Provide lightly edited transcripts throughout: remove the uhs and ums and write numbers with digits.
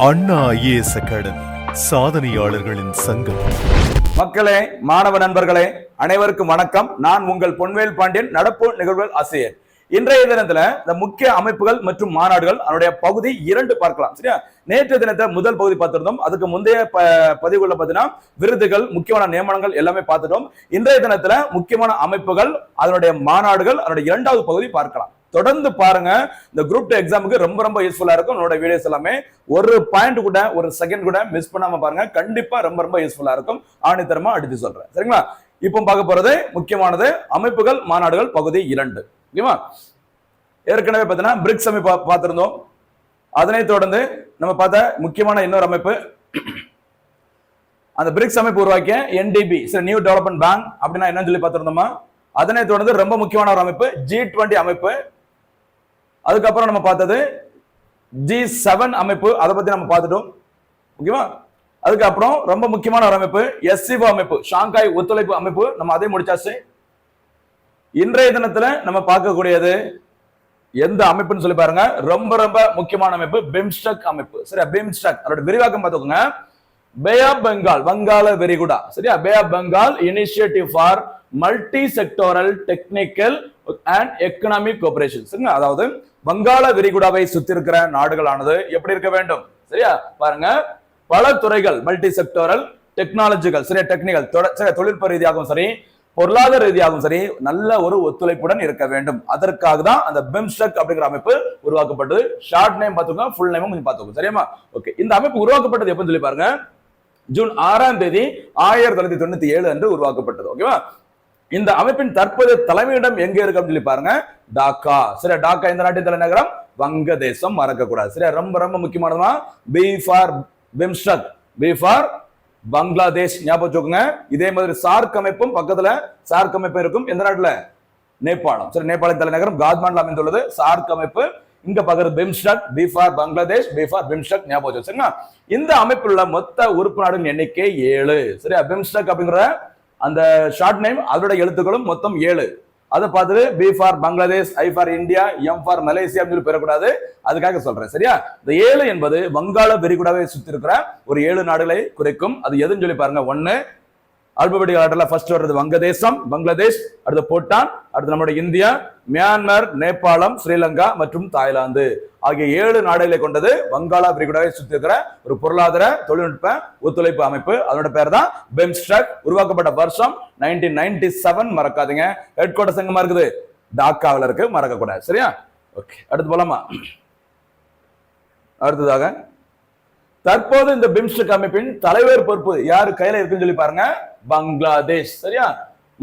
அண்ணா IAS academy சாதனையாளர்களின் சங்கம். மக்களே, மாணவ நண்பர்களே, அனைவருக்கும் வணக்கம். நான் உங்கள் பொன்வேல் பாண்டியன், நடப்பு நிகழ்வுகள் ஆசிரியர். இன்றைய தினத்துல இந்த முக்கிய அமைப்புகள் மற்றும் மாநாடுகள் அதனுடைய பகுதி 2 பார்க்கலாம். சரியா? நேற்று தினத்தை முதல் பகுதி பார்த்திருந்தோம். அதுக்கு முந்தைய பதிவுகளை பார்த்தீங்கன்னா விருதுகள், முக்கியமான நியமனங்கள் எல்லாமே பார்த்துட்டோம். இன்றைய தினத்துல முக்கியமான அமைப்புகள், அதனுடைய மாநாடுகள், அதனுடைய 2வது பகுதி பார்க்கலாம். தொடர்ந்து பாருங்க. இந்த குரூப் 2 எக்ஸாமுக்கு ரொம்ப ரொம்ப யூஸ்ஃபுல்லா இருக்கும். என்னோட வீடியோஸ் எல்லாமே ஒரு பாயிண்ட் கூட, ஒரு செகண்ட் கூட மிஸ் பண்ணாம பாருங்க. கண்டிப்பா ரொம்ப ரொம்ப யூஸ்ஃபுல்லா இருக்கும். ஆணித்தரமா அடித்து சொல்றேன். சரிங்களா? இப்போ பார்க்க போறது முக்கியமானது அமைப்புகள், மாநாடுகள் பகுதி 2. ஓகேவா? ஏற்கனவே பார்த்தீங்கன்னா பிரிக்ஸ் அமைப்பு பார்த்திருந்தோம். அதனை தொடர்ந்து நம்ம பார்த்த முக்கியமான இன்னொரு அமைப்பு, அந்த பிரிக்ஸ் அமைப்பு உருவாக்கிய NDB, நியூ டெவலப்மெண்ட் பேங்க் அப்படின்னா என்னன்னு சொல்லி பார்த்திருந்தோமா? அதனை தொடர்ந்து ரொம்ப முக்கியமான ஒரு அமைப்பு G20 அமைப்பு. அதுக்கப்புறம் நம்ம பார்த்தது G7 அமைப்பு, அதை பத்தி நம்ம பார்த்துட்டோம். ஓகேவா? அதுக்கப்புறம் ரொம்ப முக்கியமான ஒரு அமைப்பு SCO அமைப்பு, ஷாங்காய் ஒத்துழைப்பு அமைப்பு. நம்ம அதை முடிச்சாச்சு. இன்றைய தினத்துல நம்ம பார்க்கக்கூடியது எந்த அமைப்புன்னு சொல்லி பாருங்க. ரொம்ப ரொம்ப முக்கியமான அமைப்பு பிம்ஸ்டெக் அமைப்பு. சரியா? பிம்ஸ்டெக் அதோட விரிவாக்கம் பார்த்துக்கோங்க. பே ஆஃப் பெங்கால், வங்காள விரிகுடா. சரியா? Bay of Bengal initiative for multi sectoral technical and economic cooperation. சரிங்களா? அதாவது வங்காள விரிகுடாவை சுத்தி இருக்கிற நாடுகளானது எப்படி இருக்க வேண்டும்? சரியா? பாருங்க, பல துறைகள், மல்டி செக்டோரல், டெக்னாலஜிக்கல், சரியா, டெக்னிக்கல், தொழில்நுட்ப ரீதியாகவும் சரி, பொருளாதார ரீதியாகவும் சரி, நல்ல ஒரு ஒத்துழைப்புடன் இருக்க வேண்டும். அதற்காக தான் அந்த பிம்ஸ்டெக் அப்படிங்கிற அமைப்பு உருவாக்கப்பட்டது. ஷார்ட் நேம் பார்த்துக்கோங்க, ஃபுல் நேமும் கொஞ்சம் பார்த்துக்கோங்க. சரியா? ஓகே. இந்த அமைப்பு உருவாக்கப்பட்டது எப்பன்னு சொல்லி பாருங்க. ஜூன் 6ஆம் தேதி 1997 அன்று உருவாக்கப்பட்டது. ஓகேவா? இந்த அமைப்பின் தற்போதைய தலைமையிடம் எங்க இருக்கு அப்படின்னு சொல்லி பாருங்க. டாக்கா. சரியா? டாக்கா இந்த நாட்டின் தலைநகரம். வங்கதேசம் மறக்க கூடாது. சரியா? ரொம்ப ரொம்ப முக்கியமானதா. B for BIMSTEC, B for Bangladesh. ஞாபகம் வச்சுக்கோங்க. இதே மாதிரி சார்க் அமைப்பும் பக்கத்துல சார்க் அமைப்பு இருக்கும். எந்த நாட்டுல? நேபாளம். சரி, நேபாளின் தலைநகரம் காத்மாண்டில் அமைந்துள்ளது சார்க் அமைப்பு. இங்க பக்கத்து BIMSTEC, B for Bangladesh, B for BIMSTEC. ஞாபகம் வச்சுக்கோங்க. இந்த அமைப்பில் உள்ள மொத்த உறுப்பு நாடுகளின் எண்ணிக்கை 7. சரியா? பிம்ஸ்டெக் அப்படிங்கிற அந்த ஷார்ட் நேம், அதோட எழுத்துக்களும் மொத்தம் 7. அதை பார்த்துட்டு B for Bangladesh, I for India, M for Malaysia சொல்லி பெறக்கூடாது. அதுக்காக சொல்றேன். சரியா? இந்த 7 என்பது வங்காள விரிகுடாவை சுத்தி இருக்கிற ஒரு 7 நாடுகளை குறிக்கும். அது எதுன்னு சொல்லி பாருங்க. 1 ஆல்பபெட்டிக் ஆர்டர்ல ஃபர்ஸ்ட் வர்றது வங்கதேசம், பங்களாதேஷ், அடுத்து பூட்டான், அடுத்து நம்மளுடைய இந்தியா, மியான்மர், நேபாளம், ஸ்ரீலங்கா மற்றும் தாய்லாந்து ஆகிய 7 நாடுகளை கொண்டது வங்காள விரிகுடாவை சுத்தி இருக்கிற ஒரு பொருளாதார தொழில்நுட்ப ஒத்துழைப்பு அமைப்பு. அதோட பேர் தான் பிம்ஸ்டெக். உருவாக்கப்பட்ட வருஷம் 1997. மறக்காதீங்க. ஹெட் குவார்டர்ஸ் எங்கமா இருக்குது? டாக்காவில் இருக்கு, மறக்க கூடாது. சரியா? ஓகே, அடுத்து போலாமா? அடுத்ததாக தற்போது இந்த பிம்ஸ்டெக் அமைப்பின் தலைவர் பொறுப்பு யாரு கையில இருக்குன்னு சொல்லி பாருங்க. பங்களாதேஷ். சரியா?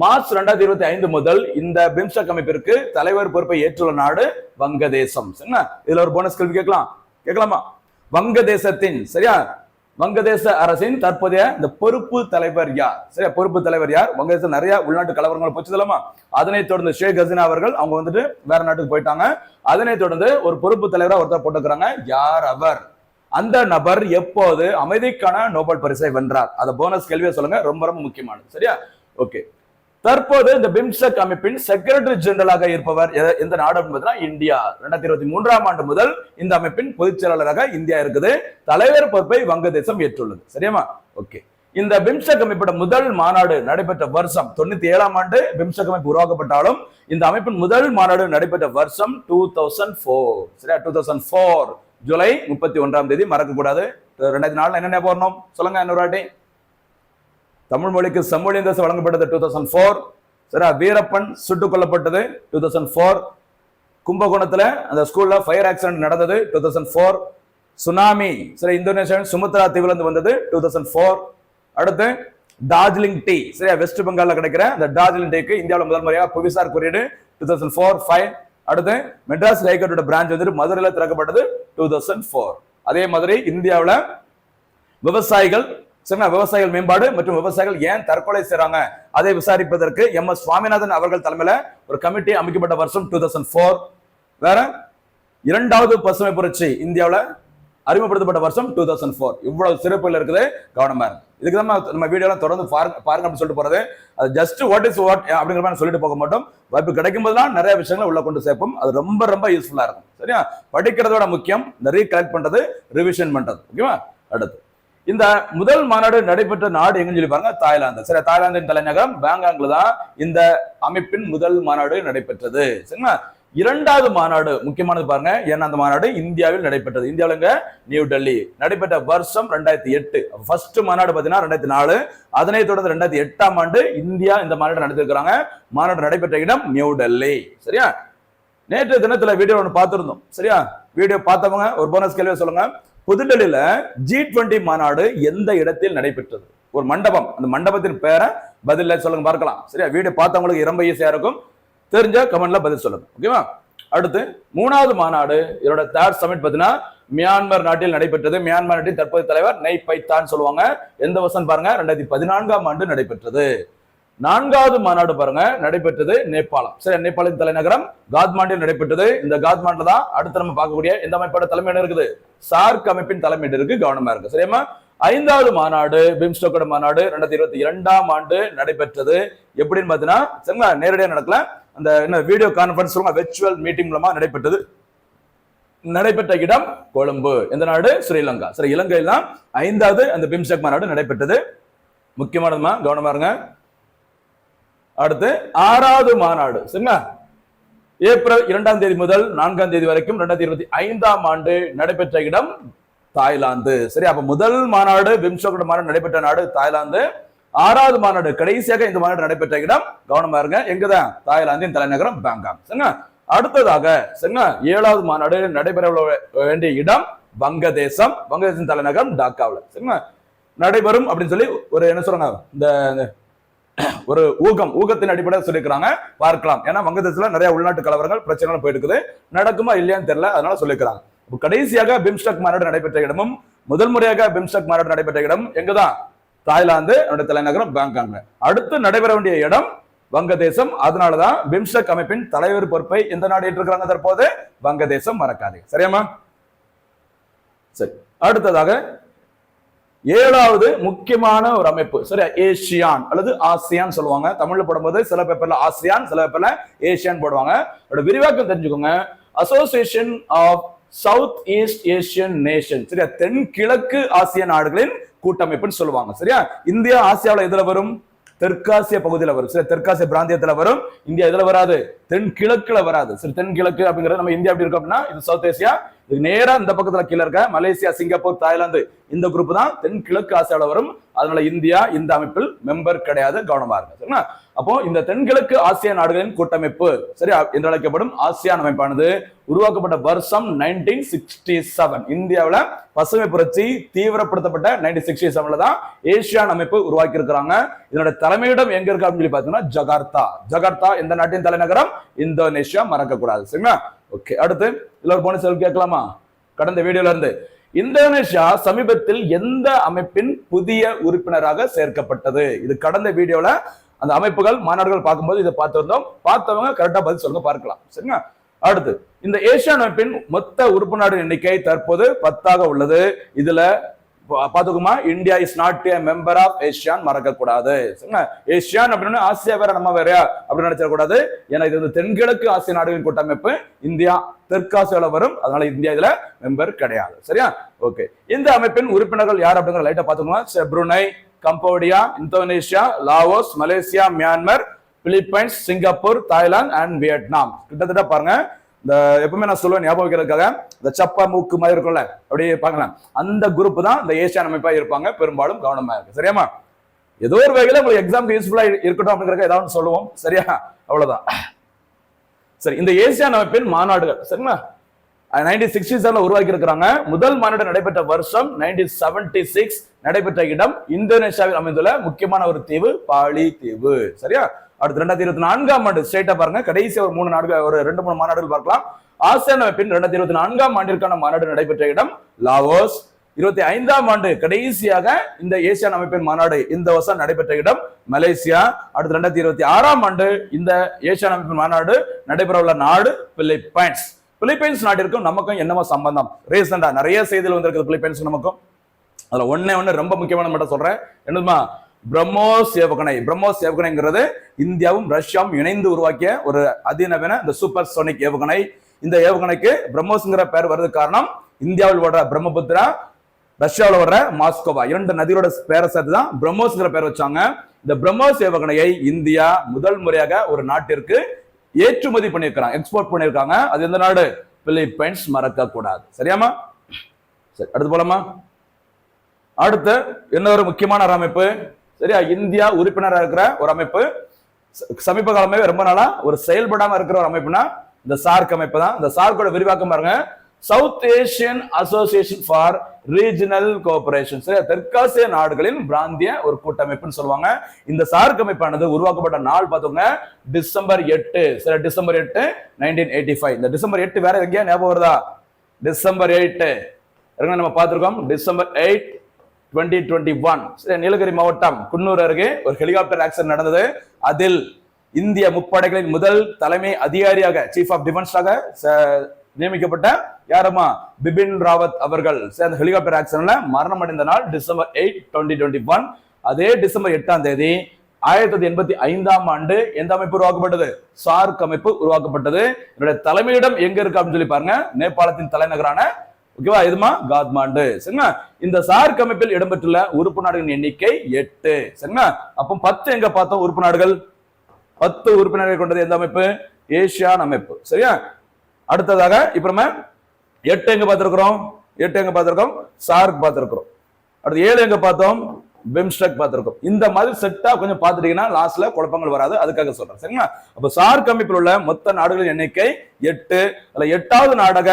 மார்ச் 2025 முதல் இந்த பிம்ஸ்டெக் அமைப்பிற்கு தலைவர் பொறுப்பை ஏற்றுள்ள நாடு வங்கதேசம். சரிங்களா? இதுல ஒரு போனஸ் கேள்வி கேட்கலாமா? வங்கதேசத்தின், சரியா, வங்கதேச அரசின் தற்போதைய இந்த பொறுப்பு தலைவர் யார்? சரியா? பொறுப்பு தலைவர் யார்? வங்கதேசம் நிறைய உள்நாட்டு கலவரங்கள் போச்சுதலாமா? அதனை தொடர்ந்து ஷேக் ஹசீனா அவர்கள் அவங்க வந்துட்டு வேற நாட்டுக்கு போயிட்டாங்க. அதனை தொடர்ந்து ஒரு பொறுப்பு தலைவரா ஒருத்தர் போட்டுக்கிறாங்க. யார் அவர்? அந்த நபர் எப்போது அமைதிக்கான நோபல் பரிசை வென்றார்? அத போனஸ் கேள்வியா சொல்லுங்க. ரொம்ப ரொம்ப முக்கியமானது. சரியா? ஓகே. தற்போது இந்த பிம்ஸ்டெக் அமைப்பின் செக்ரட்டரி ஜெனரலாக இருப்பவர் எந்த நாடு என்பதுனா இந்தியா. 2023ஆம் ஆண்டு முதல் இந்த அமைப்பின் பொதுச் செயலாளராக இந்தியா இருக்குது. தலைவர் பொறுப்பை வங்கதேசம் ஏற்றுள்ளது. சரியாமா? ஓகே. இந்த பிம்ஸ்டெக் அமைப்போட முதல் மாநாடு நடைபெற்ற வருஷம் 97ஆம் ஆண்டு பிம்ஸ்டெக் அமைப்பு உருவாக்கப்பட்டாலும் இந்த அமைப்பின் முதல் மாநாடு நடைபெற்ற வருஷம் 2004. சரியா? 2004 ஜூலை 31ஆம் தேதி. மறக்க கூடாது. 2004 என்ன போறணும் சொல்லுங்க இன்னொரு வாட்டி. தமிழ் மொழிக்கு செம்மொழி அந்தஸ்து வழங்கப்பட்டது 2004. சரியா? வீரப்பன் சுட்டுக் கொல்லப்பட்டது 2004. கும்பகோணத்துல அந்த ஸ்கூல்ல ஃபயர் ஆக்சிடென்ட் நடந்தது 2004. சுனாமி, சரி, இந்தோனேஷியா சுமத்ரா தீவுல இருந்து வந்தது 2004. அடுத்து டார்ஜிலிங் டீ, சரியா, வெஸ்ட் பெங்கால்ல கிடைக்கிற அந்த டார்ஜிலிங் டீக்கு இந்தியாவில் முதல் முறையாக புவிசார் குறியீடு 2004-5. அடுத்து மெட்ராஸ் ஹைகோர்ட்டோட பிரான்ச் வந்து மதுரையில திறக்கப்பட்டது 2004. அதே மாதிரி இந்தியாவில் விவசாயிகள், சரிங்களா, விவசாயிகள் மேம்பாடு மற்றும் விவசாயிகள் ஏன் தற்கொலை செய்றாங்க அதை விசாரிப்பதற்கு MS சுவாமிநாதன் அவர்கள் தலைமையில ஒரு கமிட்டி அமைக்கப்பட்ட வருஷம் 2004. வேற 2வது பசுமை புரட்சி இந்தியாவில் அறிமுகப்படுத்தப்பட்ட வருஷம் 2004. இவ்வளவு சிறப்புகள் இருக்குது, கவனமா இருக்கு. இதுக்கு தான் நம்ம வீடியோலாம் தொடர்ந்து பாருங்க அப்படின்னு சொல்லிட்டு போறது. அது ஜஸ்ட் வாட் இஸ் வாட் அப்படிங்கிற மாதிரி சொல்லிட்டு போக மாட்டோம். வாய்ப்பு கிடைக்கும் போதுதான் நிறைய விஷயங்களை உள்ள கொண்டு சேர்ப்போம். அது ரொம்ப ரொம்ப யூஸ்ஃபுல்லா இருக்கும். சரியா? படிக்கிறதோட முக்கியம் இந்த ரீகலெக்ட் பண்றது, ரிவிஷன் பண்றது. ஓகேவா? அடுத்து இந்த முதல் மாநாடு நடைபெற்ற நாடு எங்கன்னு சொல்லி பாருங்க, தாய்லாந்து. சரி, தாய்லாந்தின் தலைநகரம் பேங்காக்ல தான் இந்த அமைப்பின் முதல் மாநாடு நடைபெற்றது. சரிங்களா? இரண்டாவது மாநாடு முக்கியமானது பாருங்க, ஏன்னா அந்த மாநாடு இந்தியாவில் நடைபெற்றது. இந்தியாவில நியூ டெல்லி நடைபெற்ற வருஷம் 2008. ஃபர்ஸ்ட் மாநாடு பாத்தீங்கன்னா 2004. அதனைத் தொடர்ந்து 2008ஆம் ஆண்டு இந்தியா இந்த மாநாடு நடத்திருக்கிறாங்க. மாநாடு நடைபெற்ற இடம் நியூ டெல்லி. சரியா? நேற்று தினத்துல வீடியோ ஒன்று பார்த்திருந்தோம். சரியா? வீடியோ பார்த்தவங்க ஒரு போனஸ் கேள்வியை சொல்லுங்க. புதுடெல்லியில G20 மாநாடு எந்த இடத்தில் நடைபெற்றது? ஒரு மண்டபம், அந்த மண்டபத்தின் பேரை பதில சொல்லுங்க பார்க்கலாம். சரியா? வீடியோ பார்த்தவங்களுக்கு ரொம்ப ஈஸியா இருக்கும். தெரிஞ்ச கமெண்ட்ல பதில் சொல்லுங்க. ஓகேவா? அடுத்து மூணாவது மாநாடு, இதோட தேர்ட் சமிட் பார்த்தீங்கன்னா மியான்மர் நாட்டில் நடைபெற்றது. மியான்மர் நாட்டின் தற்போதைய தலைவர் நெய் பைத்தான் சொல்லுவாங்க. எந்த வருஷம் பாருங்க, 2014ஆம் ஆண்டு நடைபெற்றது. நான்காவது மாநாடு பாருங்க நடைபெற்றது நேபாளம். சரி, நேபாளின் தலைநகரம் காத்மாண்டில் நடைபெற்றது. இந்த காத்மாண்டில் தான் அடுத்து நம்ம பார்க்கக்கூடிய எந்த அமைப்போட தலைமையிடம் இருக்குது? சார்க் அமைப்பின் தலைமையிடம் இருக்கு. கவனமா இருக்கு. சரியா? ஐந்தாவது மாநாடு பிம்ஸ்டெக்கோட மாநாடு 2022ஆம் ஆண்டு நடைபெற்றது. எப்படின்னு பாத்தீங்கன்னா சரிங்களா, நேரடியா நடக்கல, அந்த என்ன வீடியோ கான்பரன்ஸ் வெர்ச்சுவல் மீட்டிங் மூலமா நடைபெற்றது. நடைபெற்ற இடம் கொழும்பு. எந்த நாடு? ஸ்ரீலங்கா. சரி, இலங்கையில் தான் ஐந்தாவது அந்த பிம்ஸ்டெக் மாநாடு நடைபெற்றது. முக்கியமானதுமா, கவனமா இருங்க. அடுத்து ஆறாவது மாநாடு. சரிங்களா? ஏப்ரல் 2ஆம் தேதி முதல் 4ஆம் தேதி வரைக்கும் 2025ஆம் ஆண்டு நடைபெற்ற இடம் தாய்லாந்து. சரி, அப்ப முதல் மாநாடு பிம்ஸ்டெக் மாநாடு நடைபெற்ற நாடு தாய்லாந்து. ஆறாவது மாநாடு கடைசியாக இந்த மாநாடு நடைபெற்ற இடம், கவனமா இருங்க, எங்கதான்? தாய்லாந்தின் தலைநகரம் பேங்காக். சரிங்களா? அடுத்ததாக சரிங்களா 7வது மாநாடு நடைபெற வேண்டிய இடம் வங்கதேசம். வங்கதேசம் தலைநகரம் டாக்காவில். சரிங்களா? நடைபெறும் அப்படின்னு சொல்லி ஒரு என்ன சொல்றாங்க, இந்த ஒரு ஊகத்தின் அடிப்படையில் சொல்லியிருக்கிறாங்க. பார்க்கலாம். ஏன்னா வங்கதேசத்துல நிறைய உள்நாட்டு கலவரங்கள் பிரச்சனைகள் போயிட்டு இருக்குது. நடக்குமா இல்லையான்னு தெரியல, அதனால சொல்லியிருக்கிறாங்க. கடைசியாக பிம்ஸ்டெக் மாநாடு நடைபெற்ற இடமும் முதல் முறையாக பிம்ஸ்டெக் மாநாடு நடைபெற்ற இடம் எங்கதான்? தாய்லாந்து, தலைநகரம் பேங்காக். அடுத்து நடைபெற வேண்டிய இடம் வங்கதேசம். அதனாலதான் பிம்ஸ்டெக் அமைப்பின் தலைவர் பொறுப்பை எந்த நாடு ஏற்றிருக்கிறாங்க தற்போது? வங்கதேசம். மறக்காதீங்க. சரியாமா? சரி, அடுத்ததாக 7வது முக்கியமான ஒரு அமைப்பு. சரி, ஏசியான் அல்லது ஆசியான் சொல்லுவாங்க. தமிழ்ல போடும்போது சில பேப்பர்ல ஆசியான், சில பேப்பர்ல ஏசியான் போடுவாங்க. விரிவாக்கம் தெரிஞ்சுக்கோங்க. Association of South East Asian Nation. சரியா? தென்கிழக்கு ஆசிய நாடுகளின் கூட்டமைப்புன்னு சொல்லுவாங்க. சரியா? இந்தியா ஆசியாவில் எதுல வரும்? தெற்காசிய பகுதியில் வரும். சரி, தெற்காசிய பிராந்தியத்துல வரும். இந்தியா இதுல வராது, தென்கிழக்குல வராது. சரி, தென்கிழக்கு அப்படிங்கிறது நம்ம இந்தியா எப்படி இருக்கோம் அப்படின்னா, இது சவுத் ஏசியா. இது நேரா இந்த பக்கத்துல கீழே இருக்க மலேசியா, சிங்கப்பூர், தாய்லாந்து, இந்த குரூப் தான் தென்கிழக்கு ஆசியாவில் வரும். அதனால இந்தியா இந்த அமைப்பில் மெம்பர் கிடையாது. கவனமா இருக்கு. சரிங்களா? அப்போ இந்த தென்கிழக்கு ஆசிய நாடுகளின் கூட்டமைப்பு சரி என்று அழைக்கப்படும் ஆசியான் அமைப்பானது உருவாக்கப்பட்ட வருஷம் 1967. இந்தியாவில் பசுமை புரட்சி தீவிரப்படுத்தப்பட்ட 1967 தான் ஏசியான் அமைப்பு உருவாக்கி இருக்கிறாங்க. இதனோட தலைமையிடம் எங்க இருக்கு அப்படின்னு சொல்லி பாத்தீங்கன்னா ஜகார்த்தா. ஜகார்த்தா எந்த நாட்டின் தலைநகரம்? இந்தோனேஷியா. மறக்க கூடாது. சரிங்களா? ஓகே, அடுத்து இதுல ஒரு போனஸ் கேட்கலாமா? கடந்த வீடியோல இருந்து இந்தோனேஷியா சமீபத்தில் எந்த அமைப்பின் புதிய உறுப்பினராக சேர்க்கப்பட்டது? இது கடந்த வீடியோல அந்த அமைப்புகள் மாநாடுகள் பார்க்கும்போது இதை பார்த்திருந்தோம். பார்த்தவங்க கரெக்டா பதில் சொல்லுங்க, பார்க்கலாம். சரிங்களா? அடுத்து இந்த ஏசியான் அமைப்பின் மொத்த உறுப்பு எண்ணிக்கை தற்போது 10ஆக உள்ளது. இதுல பாத்துக்குமா, India is not a member of ASEAN. மறக்க கூடாது. ஏசியான் அப்படின்னு ஆசியா வேற நம்ம வேறையா அப்படின்னு நினைச்சிட கூடாது. ஏன்னா இது தென்கிழக்கு ஆசிய நாடுகளின் கூட்டமைப்பு. இந்தியா தெற்காசியால வரும். அதனால இந்தியா இதுல மெம்பர் கிடையாது. சரியா? ஓகே, இந்த அமைப்பின் உறுப்பினர்கள் யார் அப்படிங்கிற லைட்டா பாத்துக்கோங்க. Brunei, Cambodia, Indonesia, Laos, Malaysia, Myanmar, Philippines, Singapore, Thailand and Vietnam. கிட்டத்தட்ட பாருங்க, இந்த எப்பவுமே நான் சொல்லுவேன் ஞாபகம் வைக்கிறதுக்காக, இந்த சப்பா மூக்கு மாதிரி இருக்கும்ல, அப்படியே பார்க்கலாம், அந்த குரூப் தான் இந்த ஏசியான் அமைப்பா இருப்பாங்க. பெரும்பாலும் கவனமா இருக்கு. சரியாமா? ஏதோ ஒரு வகையில உங்களுக்கு எக்ஸாம் யூஸ்ஃபுல்லா இருக்கட்டும் அப்படிங்கிறத ஏதாவது சொல்லுவோம். சரியா? அவ்வளவுதான். சரி, இந்த ஏசியான் அமைப்பின் மாநாடுகள் சரிங்களா 1967 உருவாக்கி இருக்கிறாங்க. முதல் மாநாடு நடைபெற்ற வருஷம் 1976. நடைபெற்ற இடம் இந்தோனேஷியாவில் அமைந்துள்ள முக்கியமான ஒரு தீவு, பாலி தீவு. சரியா? அடுத்து 2024ஆம் ஆண்டு ஸ்டேட்டா பாருங்க. கடைசி ஒரு 3 நாடுகள், ஒரு 2-3 மாநாடுகள் பார்க்கலாம். ஆசியான் அமைப்பின் 2024ஆம் ஆண்டிற்கான மாநாடு நடைபெற்ற இடம் லாவோஸ். 25ஆம் ஆண்டு கடைசியாக இந்த ஏசியான் அமைப்பின் மாநாடு இந்த வருஷம் நடைபெற்ற இடம் மலேசியா. அடுத்து 2026ஆம் ஆண்டு இந்த ஏசியான் அமைப்பின் மாநாடு நடைபெற உள்ள நாடு பிலிப்பைன்ஸ். பிலிப்பைன்ஸ் நாட்டிற்கும் நமக்கும் என்னமா சம்பந்தம்? ரீசெண்டா நிறைய செய்திகள் வந்திருக்கு பிலிப்பைன்ஸ் நமக்கும். அதுல ஒண்ணு ரொம்ப முக்கியமான மட்டும் சொல்றேன். என்னதுமா? பிரம்மோஸ் ஏவுகணை. பிரம்மோஸ் ஏவுகணைங்கிறது இந்தியாவும் ரஷ்யாவும் இணைந்து உருவாக்கிய ஒரு அதிநவீன இந்த சூப்பர் சோனிக் ஏவுகணை. இந்த ஏவுகணைக்கு பிரம்மோஸ்ங்கிற பேர் வருது காரணம் இந்தியாவில் ஓடுற பிரம்மபுத்திரா, ரஷ்யாவில் வர்ற மாஸ்கோவா, 2 நதியோட பேரை சேர்த்து தான் பிரம்மோஸ்ங்கிற பேர் வச்சாங்க. இந்த பிரம்மோஸ் ஏவுகணையை இந்தியா முதல் முறையாக ஒரு நாட்டிற்கு ஏற்றுமதி பண்ணியிருக்காங்க, எக்ஸ்போர்ட் பண்ணியிருக்காங்க. அது எந்த நாடு? பிலிப்பைன்ஸ். மறக்க கூடாது. சரியாமா? சரி, அடுத்து போலாமா? அடுத்து இன்னொரு முக்கியமான ஒரு அமைப்பு. சரியா? இந்தியா உறுப்பினராக இருக்கிற ஒரு அமைப்பு, சமீப காலமே ரொம்ப நாளா ஒரு செயல்படாம இருக்கிற ஒரு அமைப்புனா இந்த சார்க் அமைப்பு தான். இந்த சார்க்கோட விரிவாக்கம் பாருங்க, south Asian association for regional cooperation. சரியா? தெற்காசிய நாடுகளின் பிராந்திய ஒரு கூட்டமைப்புன்னு சொல்லுவாங்க. இந்த சார்க் அமைப்பானது உருவாக்கப்பட்ட நாள் பார்த்தோங்க டிசம்பர் 8. சரி, டிசம்பர் 8 1985. இந்த டிசம்பர் 8 வேற எங்கேயா ஞாபகம் வருதா? டிசம்பர் 8 நம்ம பார்த்திருக்கோம். டிசம்பர் 8 2021 நீலகிரி மாவட்டம் குன்னூர் அருகே ஒரு ஹெலிகாப்டர் ஆக்சிடென்ட் நடந்தது. அதில் இந்திய முப்படைகளின் முதல் தலைமை அதிகாரியாக, சீஃப் ஆஃப் டிஃபென்ஸாக நியமிக்கப்பட்ட யாரம்மா? பிபின் ராவத் அவர்கள் அந்த ஹெலிகாப்டர் ஆக்சிடென்ட்ல மரணம் அடைந்த நாள் டிசம்பர் 8 2021. அதே டிசம்பர் 8ஆம் தேதி 1985ஆம் ஆண்டு எந்த அமைப்பு உருவாக்கப்பட்டது? சார்க் அமைப்பு உருவாக்கப்பட்டது. என்னுடைய தலைமையிடம் எங்க இருக்கு அப்படின்னு சொல்லி பாருங்க, நேபாளத்தின் தலைநகரான ஓகேவா இதுமா காத்மாண்டு. சரிங்களா? இந்த சார்க் அமைப்பில் இடம்பெற்றுள்ள உறுப்பு நாடுகளின் எண்ணிக்கை 8. சரிங்களா? அப்போ 10 எங்க பார்த்தோம்? உறுப்பு நாடுகள் 10 உறுப்பினர்கள் கொண்டது எந்த அமைப்பு? ஏசியான் அமைப்பு. சரியா? அடுத்ததாக இப்ப நம்ம 8 எங்க பார்த்திருக்கிறோம்? 8 எங்க பார்த்திருக்கோம்? சார்க் பார்த்திருக்கிறோம். அடுத்து 7 எங்க பார்த்தோம்? பிம்ஸ்டெக் பார்த்திருக்கோம். இந்த மாதிரி செட்டா கொஞ்சம் பார்த்துட்டீங்கன்னா லாஸ்ட்ல குழப்பங்கள் வராது, அதுக்காக சொல்றேன். சரிங்களா? அப்ப சார்க் அமைப்பில் உள்ள மொத்த நாடுகளின் எண்ணிக்கை 8. அதுல 8வது நாடாக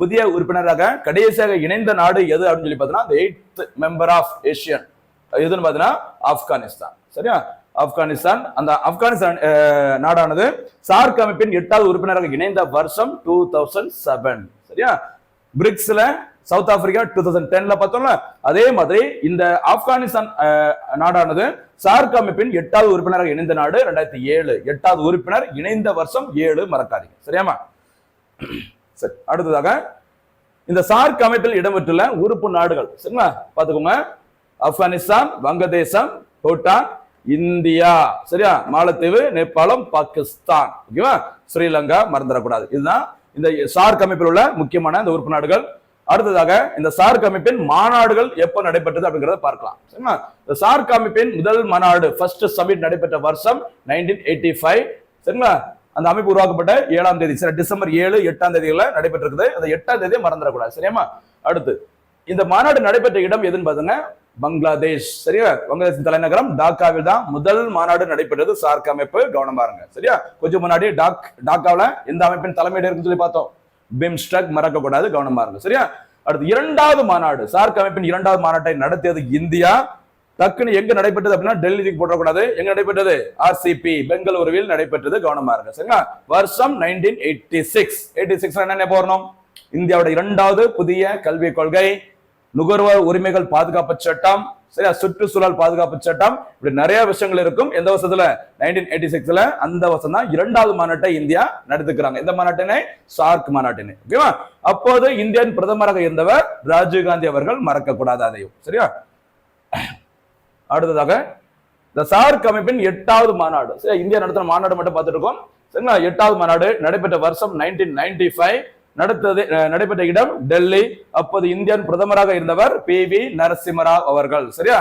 புதிய உறுப்பினராக கடைசியாக இணைந்த நாடு எது அப்படின்னு சொல்லி பார்த்தீங்கன்னா 8th மெம்பர் ஆஃப் ஏசியன் எதுன்னு பார்த்தீங்கன்னா ஆப்கானிஸ்தான். சரியா? ஆப்கானிஸ்தான். அந்த ஆப்கானிஸ்தான் நாடானது சார்க் அமைப்பின் 8வது உறுப்பினராக இணைந்த வருஷம் 2007. சரியா? பிரிக்ஸ்ல சவுத் ஆப்பிரிக்கா 2010ல பார்த்தோம்ல, அதே மாதிரி இந்த ஆப்கானிஸ்தான் நாடானது சார்க் அமைப்பின் 8வது உறுப்பினராக இணைந்த நாடு 2007. 8வது உறுப்பினர் இணைந்த வருஷம் 7, மறக்காதீங்க. சரியாமா? சரி, அடுத்ததாக இந்த சார்க் அமைப்பில் இடம்பெற்றுள்ள உறுப்பு நாடுகள். சரிங்களா? பாத்துக்கோங்க, ஆப்கானிஸ்தான், வங்கதேசம், பூட்டான், இந்தியா, சரியா, மாலத்தீவு, நேபாளம், பாகிஸ்தான், ஓகேவா, ஸ்ரீலங்கா மறந்துடக்கூடாது. இதுதான் இந்த சார்க் அமைப்பில் உள்ள முக்கியமான இந்த உறுப்பு நாடுகள். அடுத்ததாக இந்த சார்க் அமைப்பின் மாநாடுகள் எப்ப நடைபெற்றது அப்படிங்கறத பார்க்கலாம். சரிங்களா? இந்த சார்க் அமைப்பின் முதல் மாநாடு ஃபர்ஸ்ட் சமிட் நடைபெற்ற வருஷம் 1985. சரிங்களா? அந்த அமைப்பு உருவாக்கப்பட்ட 7ஆம் தேதி, சரி, டிசம்பர் 7, 8ஆம் தேதிகளை நடைபெற்றிருக்குது. அந்த 8ஆம் தேதியை மறந்துடக்கூடாது. சரியாமா? அடுத்து இந்த மாநாடு நடைபெற்ற இடம் எதுன்னு பாத்தீங்கன்னா பங்களாதேஷ். சரியா? வங்கதேச தலைநகரம் டாக்காவில் தான் முதல் மாநாடு நடைபெற்றது சார்க் அமைப்பு. கவனமா இருங்க. சரியா? கொஞ்சம் முன்னாடி டாக்காவில் எந்த அமைப்பின் தலைமையிட இருக்குன்னு சொல்லி பார்த்தோம்? பிம்ஸ்டெக், மறக்க கூடாது, கவனமா இருங்க. சரியா? அடுத்து 2வது மாநாடு, சார்க் அமைப்பின் 2வது மாநாட்டை நடத்தியது இந்தியா. டக்குன்னு எங்க நடைபெற்றது அப்படின்னா டெல்லிக்கு போடக்கூடாது. எங்க நடைபெற்றது? RCP பெங்களூருவில் நடைபெற்றது. கவனமா இருங்க. சரிங்களா? வருஷம் 1986. 86 என்ன போறணும்? இந்தியாவோட 2வது புதிய கல்விக் கொள்கை, நுகர்வோர் உரிமைகள் பாதுகாப்பு சட்டம், சரியா, சுற்றுச்சூழல் பாதுகாப்பு சட்டம், இப்படி நிறைய விஷயங்கள் இருக்கும். எந்த வருஷத்துல? 1986ல. அந்த வருஷம் தான் 2வது மாநாட்டை இந்தியா நடத்துக்கிறாங்க. இந்த மாநாட்டினை சார்க் மாநாட்டினை. ஓகேவா? அப்போது இந்தியன் பிரதமராக இருந்தவர் ராஜீவ்காந்தி அவர்கள், மறக்க கூடாது அதையும். சரியா? அடுத்ததாக இந்த சார்க் அமைப்பின் 8வது மாநாடு. சரி, இந்தியா நடத்தின மாநாடு மட்டும் பார்த்துட்டு இருக்கோம். சரிங்களா? 8வது மாநாடு நடைபெற்ற வருஷம் 1995. நடைபெற்ற இடம் டெல்லி. அப்போது இந்தியன் பிரதமராக இருந்தவர் PV நரசிம்மராவ் அவர்கள். சரியா?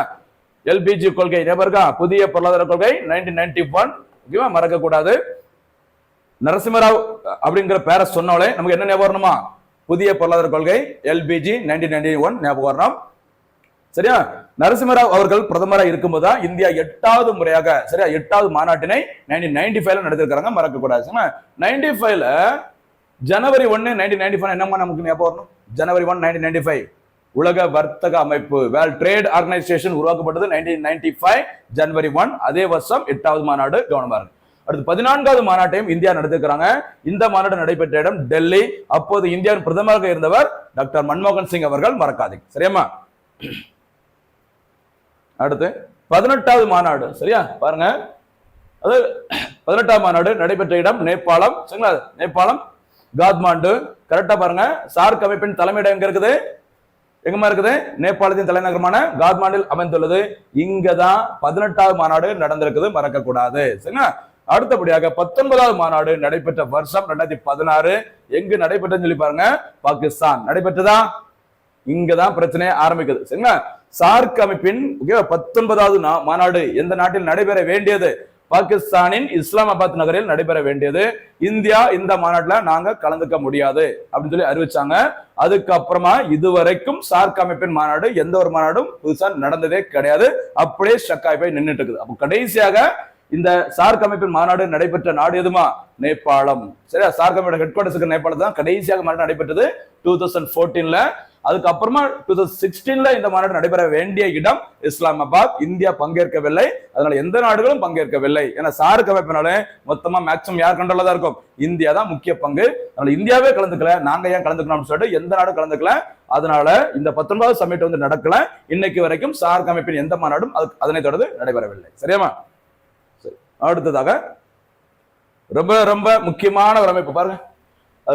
LPG கொள்கை ஞாபகம், புதிய பொருளாதார கொள்கை 1991. ஓகேவா? மறக்க கூடாது. நரசிம்மராவ் அப்படிங்கிற பேரை சொன்னாலே நமக்கு என்ன ஞாபகம் வரணுமா? புதிய பொருளாதார கொள்கை LPG 1991 ஞாபகம் வரணும். சரியா? நரசிம்மராவ் அவர்கள் பிரதமராக இருக்கும்போது தான் இந்தியா 8வது முறையாக, சரியா, 8வது மாநாட்டினை 1995ல நடத்திருக்காங்க. மறக்க கூடாது. 95ல ஜனவரி 1 1995 என்னமா நமக்கு ஞாபகம் வரணும்? ஜனவரி 1 1995 உலக வர்த்தக அமைப்பு, வேர்ல்ட் ட்ரேட் ஆர்கனைசேஷன் உருவாக்கப்பட்டது 1995 ஜனவரி 1. அதே வருஷம் 8வது மாநாடு. கவனமா இருக்கு. அடுத்து 14வது மாநாட்டையும் இந்தியா நடத்திருக்கிறாங்க. இந்த மாநாடு நடைபெற்ற இடம் டெல்லி. அப்போது இந்தியாவின் பிரதமராக இருந்தவர் டாக்டர் மன்மோகன் சிங் அவர்கள். மறக்காதீங்க. சரியாமா? அடுத்து 18வது மாநாடு. சரியா? பாருங்க, அது 18வது மாநாடு நடைபெற்ற இடம் நேபாளம். சரிங்களா? நேபாளம் காத்மாண்டு. கரெக்டா பாருங்க. சார்க் அமைப்பின் தலைமையிடம் எங்க இருக்குது? எங்கமா இருக்குது? நேபாளத்தின் தலைநகரமான காத்மாண்டில் அமைந்துள்ளது. இங்கதான் 18வது மாநாடு நடந்திருக்குது, மறக்க கூடாது. சரிங்களா? அடுத்தபடியாக 19வது மாநாடு நடைபெற்ற வருஷம் 2016. எங்கு நடைபெற்றதுன்னு சொல்லி பாருங்க, பாகிஸ்தான் நடைபெற்றதா? இங்கதான் பிரச்சனை ஆரம்பிக்குது. சரிங்களா? சார்க் அமைப்பின் 19வது மாநாடு எந்த நாட்டில் நடைபெற வேண்டியது? பாகிஸ்தானின் இஸ்லாமாபாத் நகரில் நடைபெற வேண்டியது. இந்தியா இந்த மாநாட்டுல நாங்க கலந்துக்க முடியாது அப்படின்னு சொல்லி அறிவிச்சாங்க. அதுக்கப்புறமா இதுவரைக்கும் சார்க் அமைப்பின் மாநாடு எந்த ஒரு மாநாடும் புதுசா நடந்ததே கிடையாது. அப்படியே ஸ்டக்காய் போய் நின்றுட்டு இருக்குது. அப்போ கடைசியாக இந்த சார்க் அமைப்பின் மாநாடு நடைபெற்ற நாடு எதுமா? நேபாளம். சரியா? சார்க் அமைப்போட ஹெட் குவார்டர்ஸ் நேபாளம் தான் கடைசியாக மாநாடு நடைபெற்றது 2014ல. அதுக்கப்புறமா 2016ல இந்த மாநாடு நடைபெற வேண்டிய இடம் இஸ்லாமாபாத். இந்தியா பங்கேற்கவில்லை. அதனால எந்த நாடுகளும் பங்கேற்கவில்லை. ஏன்னா சார்க் அமைப்பினால மொத்தமா மேக்சிமம் யார் கண்ட்ரோல்ல இருக்கும்? இந்தியா தான் முக்கிய பங்கு. அதனால இந்தியாவே கலந்துக்கல, நாங்க ஏன் கலந்துக்கணும்னு சொல்லிட்டு எந்த நாடும் கலந்துக்கல. அதனால இந்த 19வது சமிட் வந்து நடக்கல. இன்னைக்கு வரைக்கும் சார்க் அமைப்பின் எந்த மாநாடும் அதனை தொடர்ந்து நடைபெறவில்லை. சரியாமா? சரி, அடுத்ததாக ரொம்ப ரொம்ப முக்கியமான ஒரு அமைப்பு பாருங்க.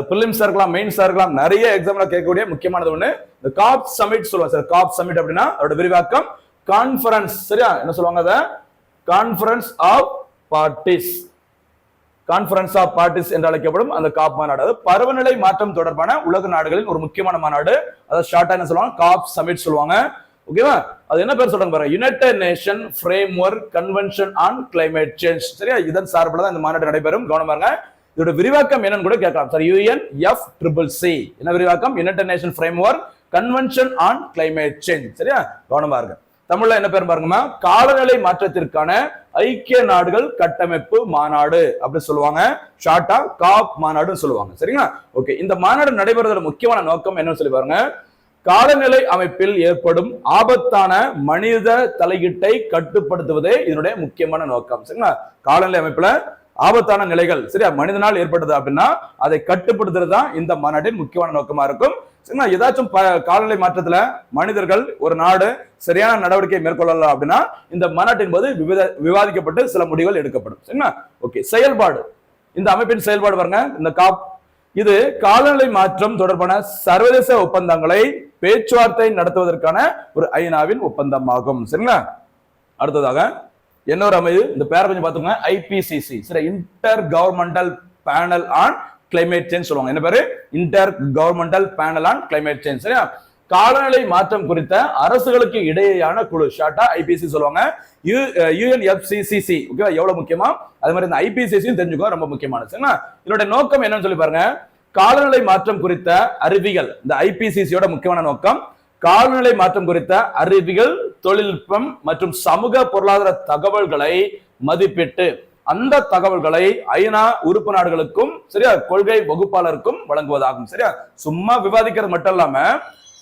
பிலிம்ஸா இருக்கலாம், மெயின்ஸா இருக்கலாம், நிறைய எக்ஸாம்ல கேட்கக்கூடிய முக்கியமானது ஒண்ணு இந்த காப் சமிட் சொல்லுவாங்க. சார் காப் சமிட் அப்படின்னா அதோட விரிவாக்கம் கான்ஃபரன்ஸ். சரியா? என்ன சொல்லுவாங்க? அத conference of parties. Conference of parties என்று அழைக்கப்படும் அந்த காப் மாநாடு, அது பருவநிலை மாற்றம் தொடர்பான உலக நாடுகளின் ஒரு முக்கியமான மாநாடு. அதாவது ஷார்ட்டா என்ன சொல்லுவாங்க? காப் சமிட் சொல்லுவாங்க. ஓகேவா? அது என்ன பேர் சொல்றாங்க பாருங்க, United nation framework convention on climate change. சரியா? இதன் சார்பில் தான் இந்த மாநாடு நடைபெறும். கவனமா இருங்க. இதோட விரிவாக்கம் என்னன்னு கூட கேட்கலாம் சார். UNFCCC என்ன விரிவாக்கம்? United nation framework convention on climate change. சரியா? கவனமா இருங்க. தமிழ்ல என்ன பேர் பாருங்கம்மா? காலநிலை மாற்றத்திற்கான ஐக்கிய நாடுகள் கட்டமைப்பு மாநாடு அப்படி சொல்லுவாங்க. ஷார்ட்டா காப் மாநாடு சொல்லுவாங்க. சரிங்களா? ஓகே, இந்த மாநாடு நடைபெறுவதோட முக்கியமான நோக்கம் என்னன்னு சொல்லி பாருங்க. காலநிலை அமைப்பில் ஏற்படும் ஆபத்தான மனித தலையீட்டை கட்டுப்படுத்துவதே இதனுடைய முக்கியமான நோக்கம். சரிங்களா? காலநிலை அமைப்புல ஆபத்தான நிலைகள் சரியா மனிதனால் ஏற்பட்டது அப்படின்னா அதை கட்டுப்படுத்துறது தான் இந்த மாநாட்டின் முக்கியமான நோக்கமா இருக்கும். சரிங்களா? ஏதாச்சும் காலநிலை மாற்றத்துல மனிதர்கள் ஒரு நாடு சரியான நடவடிக்கை மேற்கொள்ளலாம் அப்படின்னா இந்த மாநாட்டின் போது விவாதிக்கப்பட்டு சில முடிவுகள் எடுக்கப்படும். சரிங்களா? ஓகே, செயல்பாடு. இந்த அமைப்பின் செயல்பாடு பாருங்க. இந்த காப் இது காலநிலை மாற்றம் தொடர்பான சர்வதேச ஒப்பந்தங்களை பேச்சுவார்த்தை நடத்துவதற்கான ஒரு ஐநாவின் ஒப்பந்தமாகும். சரிங்களா? அடுத்ததாக இன்னொரு அமைப்பு, இந்த பேரை கொஞ்சம் பார்த்துங்க, IPCC. சரி, inter governmental panel on climate change சொல்லுவாங்க. என்ன பேரு? Inter governmental panel on climate change. சரியா? காலநிலை மாற்றம் குறித்த அரசுகளுக்கு இடையேயான குழு, ஷார்ட்டா IPCC சொல்லுவாங்க. UNFCCC. ஓகேவா? எவ்வளவு முக்கியமா அதே மாதிரி இந்த IPCC தெரிஞ்சுக்கோ, ரொம்ப முக்கியமானது. சரிங்களா? இதோட நோக்கம் என்னன்னு சொல்லி பாருங்க. காலநிலை மாற்றம் குறித்த அறிவியல், இந்த IPCCயோட முக்கியமான நோக்கம் காலநிலை மாற்றம் குறித்த அறிவியல், தொழில்நுட்பம் மற்றும் சமூக பொருளாதார தகவல்களை மதிப்பிட்டு அந்த தகவல்களை ஐநா உறுப்பு நாடுகளுக்கும் சரியா கொள்கை வகுப்பாளருக்கும் வழங்குவதாகும். சரியா? சும்மா விவாதிக்கிறது மட்டும் இல்லாம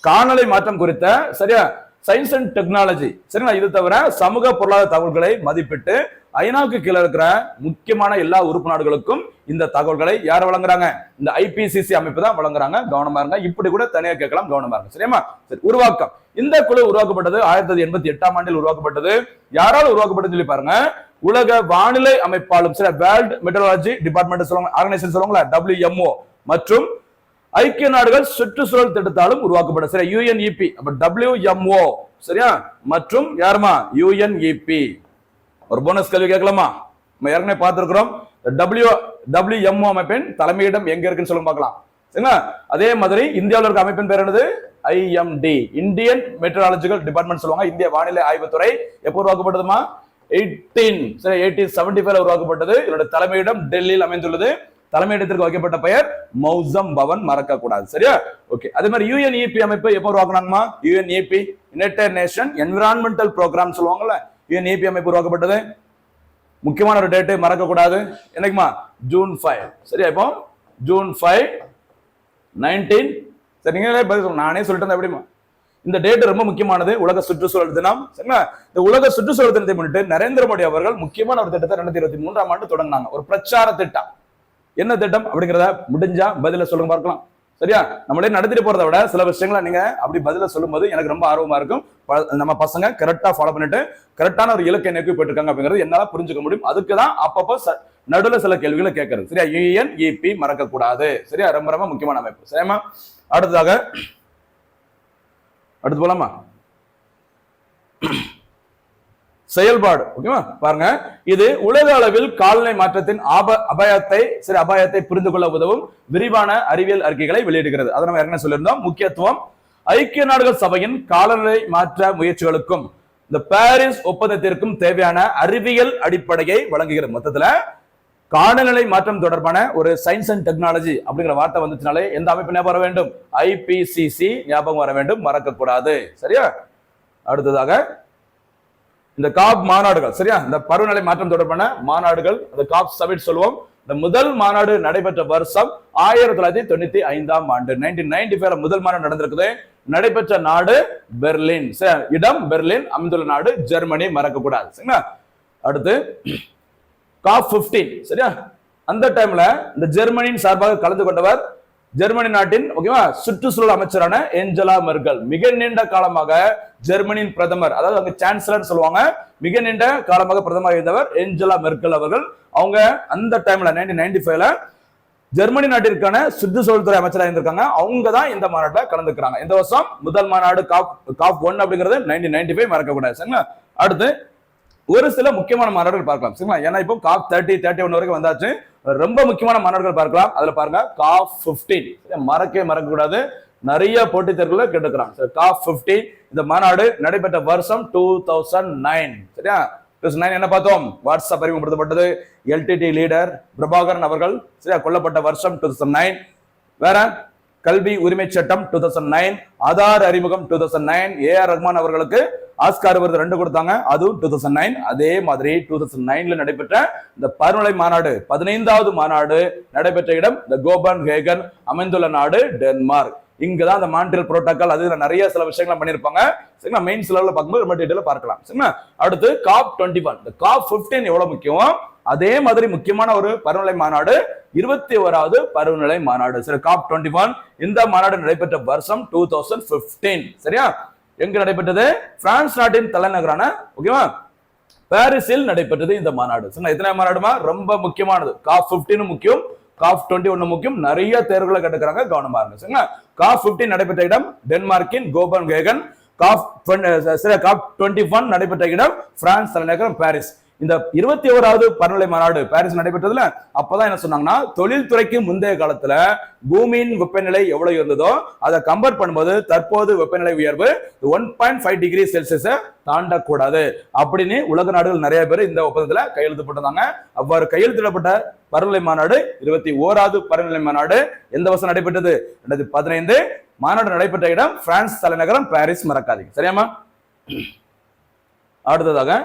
காலநிலை மாற்றம் குறித்த சரியா சயின்ஸ் அண்ட் டெக்னாலஜி சரிங்களா இது தவிர சமூக பொருளாதார தகவல்களை மதிப்பிட்டு ஐநாவுக்கு கீழே இருக்கிற முக்கியமான எல்லா உறுப்பு நாடுகளுக்கும் இந்த தகவல்களை யார் வழங்குறாங்க? இந்த IPCC அமைப்பு தான் வழங்குறாங்க. கவனமா இருங்க. இப்படி கூட தனியா கேட்கலாம், கவனமா இருங்க. சரியா? சரி, உருவாக்கம். இந்த குழு உருவாக்கப்பட்டது 1988ஆம் ஆண்டில் உருவாக்கப்பட்டது. யாரால் உருவாக்கப்பட்டது சொல்லி பாருங்க. உலக வானிலை அமைப்பாலும் சில வேர்ல்ட் மெட்ரோலஜி டிபார்ட்மெண்ட் சொல்லுவாங்க, ஆர்கனைசேஷன் சொல்லுவாங்களா, WMO மற்றும் ஐக்கிய நாடுகள் சுற்றுச்சூழல் திட்டத்தாலும் உருவாக்கப்பட்ட சரியா UNEP. அப்ப WMO சரியா மற்றும் யாருமா? UNEP. ஒரு போனஸ் கேள்வி கேட்கலாமா? நம்ம ஏற்கனவே பார்த்திருக்கிறோம். WMO அமைப்பின் தலைமையிடம் எங்க இருக்குன்னு சொல்லுங்க பார்க்கலாம். சரிங்களா? அதே மாதிரி இந்தியாவில் இருக்க அமைப்பின் பேர் என்னது? IMD, இந்தியன் மெட்ரோலாஜிக்கல் டிபார்ட்மெண்ட் சொல்லுவாங்க. இந்திய வானிலை ஆய்வுத்துறை. எப்போ உருவாக்கப்பட்டதுமா? 1875 உருவாக்கப்பட்டது. இதோட தலைமையிடம் டெல்லியில் அமைந்துள்ளது. தலைமையிடத்திற்கு வைக்கப்பட்ட பெயர் மௌசம் பவன், மறக்க கூடாது. சரியா? ஓகே. அதே மாதிரி UNEP அமைப்பு எப்போ உருவாக்குனாங்கமா? UNEP united nation environmental program சொல்லுவாங்கல்ல, UNEP அமைப்பு உருவாக்கப்பட்டது. முக்கியமான ஒரு டேட் மறக்க கூடாது. என்னைக்குமா? June 5. சரியா? இப்போ June 5, 19 சரி, நீங்களே பதில் சொல்லுங்க, நானே சொல்லிட்டு எப்படிமா? இந்த டேட் ரொம்ப முக்கியமானது, உலக சுற்றுச்சூழல் தினம். சரிங்களா? இந்த உலக சுற்றுச்சூழல் தினத்தை முன்னிட்டு நரேந்திர மோடி அவர்கள் முக்கியமான ஒரு திட்டத்தை 2023ஆம் ஆண்டு தொடங்கினாங்க. ஒரு பிரச்சார திட்டம். என்ன திட்டம் அப்படிங்கிறத முடிஞ்சா பதில சொல்லுங்க பார்க்கலாம். சரியா? நம்மளே நடத்திட்டு போறதை விட சில விஷயங்களை நீங்க அப்படி பதில சொல்லும்போது எனக்கு ரொம்ப ஆர்வமா இருக்கும். நம்ம பசங்க கரெக்டா ஃபாலோ பண்ணிட்டு கரெக்டான ஒரு இலக்கை நோக்கி போயிட்டு இருக்காங்க அப்படிங்கிறது என்னால புரிஞ்சுக்க முடியும். அதுக்கு தான் அப்பப்போ நடுவில் சில கேள்விகளை கேட்கறது. சரியா? UNEP மறக்க கூடாது. சரியா? ரொம்ப ரொம்ப முக்கியமான அமைப்பு. சரியாமா? அடுத்ததாக அடுத்து போலாமா? செயல்பாடு. ஓகேவா? பாருங்க, இது உலக அளவில் காலநிலை மாற்றத்தின் அபாயத்தை புரிந்து கொள்ள உதவும் விரிவான அறிவியல் அறிக்கைகளை வெளியிடுகிறது. அதை நம்ம ஏற்கனவே சொல்லியிருந்தோம். முக்கியத்துவம் ஐக்கிய நாடுகள் சபையின் காலநிலை மாற்ற முயற்சிகளுக்கும் இந்த பாரிஸ் ஒப்பந்தத்திற்கும் தேவையான அறிவியல் அடிப்படையை வழங்குகிறது. மொத்தத்துல காலநிலை மாற்றம் தொடர்பான ஒரு சயின்ஸ் அண்ட் டெக்னாலஜி அப்படிங்கிற வார்த்தை வந்துச்சுனாலே எந்த அமைப்பு ஞாபகம் வர வேண்டும்? IPCC ஞாபகம் வர வேண்டும், மறக்க கூடாது. சரியா? அடுத்ததாக இந்த காப் மாநாடுகள். சரியா? இந்த பருவநிலை மாற்றம் தொடர்பான மாநாடுகள், அந்த காப் சமிட் சொல்லுவோம். இந்த முதல் மாநாடு நடைபெற்ற வருஷம் 1995ஆம் ஆண்டு. 1995 முதல் மாநாடு நடந்திருக்குது. நடைபெற்ற நாடு பெர்லின். இடம் பெர்லின், அமைந்துள்ள நாடு ஜெர்மனி, மறக்க கூடாது. சரிங்களா? அடுத்து காப் 15. சரியா? அந்த டைம்ல இந்த ஜெர்மனியின் சார்பாக கலந்து கொண்டவர் ஜெர்மனி நாட்டின் ஓகேவா சுற்றுச்சூழல் அமைச்சரான ஏஞ்சலா மெர்கல். மிக நீண்ட காலமாக ஜெர்மனியின் பிரதமர், அதாவது அங்க சான்சலர் சொல்லுவாங்க, மிக நீண்ட காலமாக பிரதமர் இருந்தவர் ஏஞ்சலா மெர்கல் அவர்கள். அவங்க அந்த டைம்ல 1995ல ஜெர்மனி நாட்டிற்கான சுற்றுச்சூழல் துறை அமைச்சராக இருந்திருக்காங்க. அவங்க தான் இந்த மாநாட்டில் கலந்துக்கிறாங்க. இந்த வருஷம் முதல் மாநாடு காப் 1 அப்படிங்கிறது 1995, மறக்க கூடாது. சரிங்களா? அடுத்து ஒரு சில முக்கியமான மாநாடுகள் பார்க்கலாம். சரிங்களா? ஏன்னா இப்போ காப் 30, 31 வரைக்கும் வந்தாச்சு. ரொம்ப முக்கியமான மாநாடுகள் பார்க்கலாம். அதுல பாருங்க காப் 15. மறக்க கூடாது. நிறைய போட்டித் தேர்வுகளை கேட்டுக்கிறாங்க. காப் 15 இந்த மாநாடு நடைபெற்ற வருஷம் 2009. சரியா? 2009 என்ன பார்த்தோம்? வாட்ஸ்அப் அறிமுகப்படுத்தப்பட்டது. LTT லீடர் பிரபாகரன் அவர்கள் சரியா கொல்லப்பட்ட வருஷம் 2009. வேற கல்வி உரிமை சட்டம் 2009, ஆதார் அறிமுகம் 2009, AR ரஹ்மான் அவர்களுக்கு ஆஸ்கார் விருது 2 கொடுத்தாங்க, அதுவும் 2009. அதே மாதிரி 2009ல நடைபெற்ற இந்த பருவநிலை மாநாடு 15வது மாநாடு நடைபெற்ற இடம் இந்த கோபன்ஹேகன், அமைந்துள்ள நாடு டென்மார்க். இங்கதான் அந்த மான்ட்ரியல் புரோட்டோகால், அது நிறைய சில விஷயங்கள் பண்ணிருப்பாங்க. சரிங்களா? மெயின் லெவல்ல பார்க்கும்போது ரொம்ப டீடைலா பார்க்கலாம். சரிங்களா? அடுத்து காப் 21. இந்த காப் 15 எவ்வளவு முக்கியம்? அதே மாதிரி முக்கியமான ஒரு பருவநிலை மாநாடு 21வது பருவநிலை மாநாடு. சரி, காப் 21 இந்த மாநாடு நடைபெற்ற வருஷம் 2015. சரியா? எங்க நடைபெற்றது? பிரான்ஸ் நாட்டின் தலைநகரான ஓகேவா பாரிஸில் நடைபெற்றது இந்த மாநாடு. எத்தனை மாநாடுமா? ரொம்ப முக்கியமானது. காப் 15 முக்கியம், காப் 21 முக்கியம். நிறைய தேர்வுகளை கேட்டுக்கிறாங்க, கவனமா இருங்க. சரிங்களா? காப் 15 நடைபெற்ற இடம் டென்மார்க்கின் கோபன்ஹேகன். காப் 21 நடைபெற்ற இடம் பிரான்ஸ் தலைநகரம் பாரிஸ். இந்த 21வது பருவநிலை மாநாடு பாரிஸ் நடைபெற்றதுல அப்பதான் என்ன சொன்னாங்கன்னா, தொழில்துறைக்கு முந்தைய காலத்துல பூமியின் வெப்பநிலை எவ்வளவு இருந்ததோ அதை கம்பேர் பண்ணும்போது தற்போது வெப்பநிலை உயர்வு 1.5 டிகிரி செல்சியஸ தாண்டக்கூடாது அப்படின்னு உலக நாடுகள் நிறைய பேர் இந்த ஒப்பந்தத்துல கையெழுத்து போட்டிருந்தாங்க. அவ்வாறு கையெழுத்திடப்பட்ட பருவநிலை மாநாடு 21வது பருவநிலை மாநாடு எந்த வருஷம் நடைபெற்றது? 2015. மாநாடு நடைபெற்ற இடம் பிரான்ஸ் தலைநகரம் பாரிஸ், மறக்காதீங்க. சரியாமா? அடுத்ததாக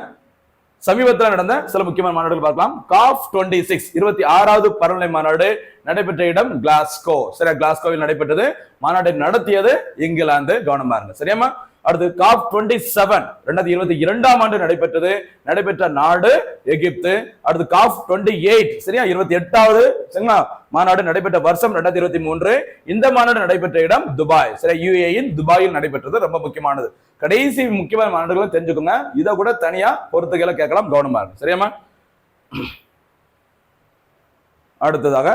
சமீபத்தில் நடந்த சில முக்கியமான மாநாடுகள் பார்க்கலாம். காப் 26 26வது பருவநிலை மாநாடு நடைபெற்ற இடம் கிளாஸ்கோ. சரியா? கிளாஸ்கோவில் நடைபெற்றது. மாநாட்டை நடத்தியது இங்கிலாந்து, கவனமா இருங்க. சரியாமா? அடுத்து காப் 27 2022ஆம் ஆண்டு நடைபெற்றது. நடைபெற்ற நாடு எகிப்து. அடுத்து காப் 28 சரியா 28வது சரிங்களா மாநாடு நடைபெற்ற வருஷம் 2023. இந்த மாநாடு நடைபெற்ற இடம் துபாய். சரியா? UAEயின் துபாயில் நடைபெற்றது. ரொம்ப முக்கியமானது. கடைசி முக்கியமான மாநாடுகளை தெரிஞ்சுக்கோங்க. இதை கூட தனியா பொறுத்துகளை கேட்கலாம், கவனமா இருக்கு. சரியாமா? அடுத்ததாக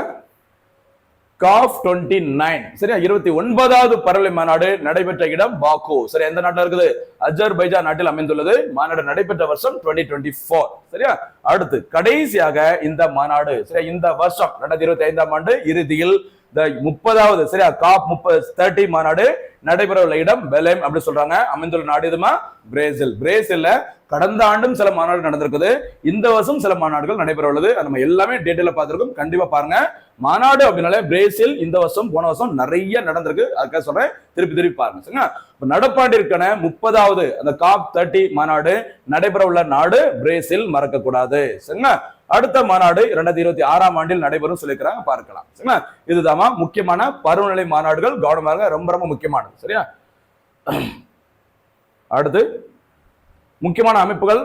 காப் 29 சரியா 29வது பருவநிலை மாநாடு நடைபெற்ற இடம் பாக்கு. சரி, எந்த நாட்டில் இருக்குது? அஜர்பைஜான் நாட்டில் அமைந்துள்ளது. மாநாடு நடைபெற்ற வருஷம் 2024. சரியா? அடுத்து கடைசியாக இந்த மாநாடு சரியா இந்த வருஷம் 2025ஆம் ஆண்டு இறுதியில் 30வது சரியா காப் 30 மாநாடு நடைபெற உள்ள இடம் பெலேம் அப்படி சொல்றாங்க. அமைந்துள்ள நாடு இதுமா பிரேசில். பிரேசில்ல கடந்த ஆண்டும் சில மாநாடு நடந்திருக்குது. இந்த வருஷம் சில மாநாடுகள் நடைபெற உள்ளது. நம்ம எல்லாமே டீடைலா பார்த்திருக்கோம். கண்டிப்பா பாருங்க. மாநாடு அப்படின்னாலே பிரேசில் இந்த வருஷம் போன வருஷம் நிறைய நடந்திருக்கு. அதுக்காக சொல்றேன், திருப்பி பாருங்க. சரிங்களா? நடப்பாண்டிற்கான 30வது அந்த காப் 30 மாநாடு நடைபெற உள்ள நாடு பிரேசில், மறக்க கூடாது. சரிங்களா? அடுத்த மாநாடு 2026ஆம் ஆண்டில் நடைபெறும் சொல்லிக்கிறாங்க, பார்க்கலாம். சரிங்களா? இதுதான் முக்கியமான பருவநிலை மாநாடுகள், கவனமாக ரொம்ப ரொம்ப முக்கியமானது. சரியா? அடுத்து முக்கியமான அமைப்புகள்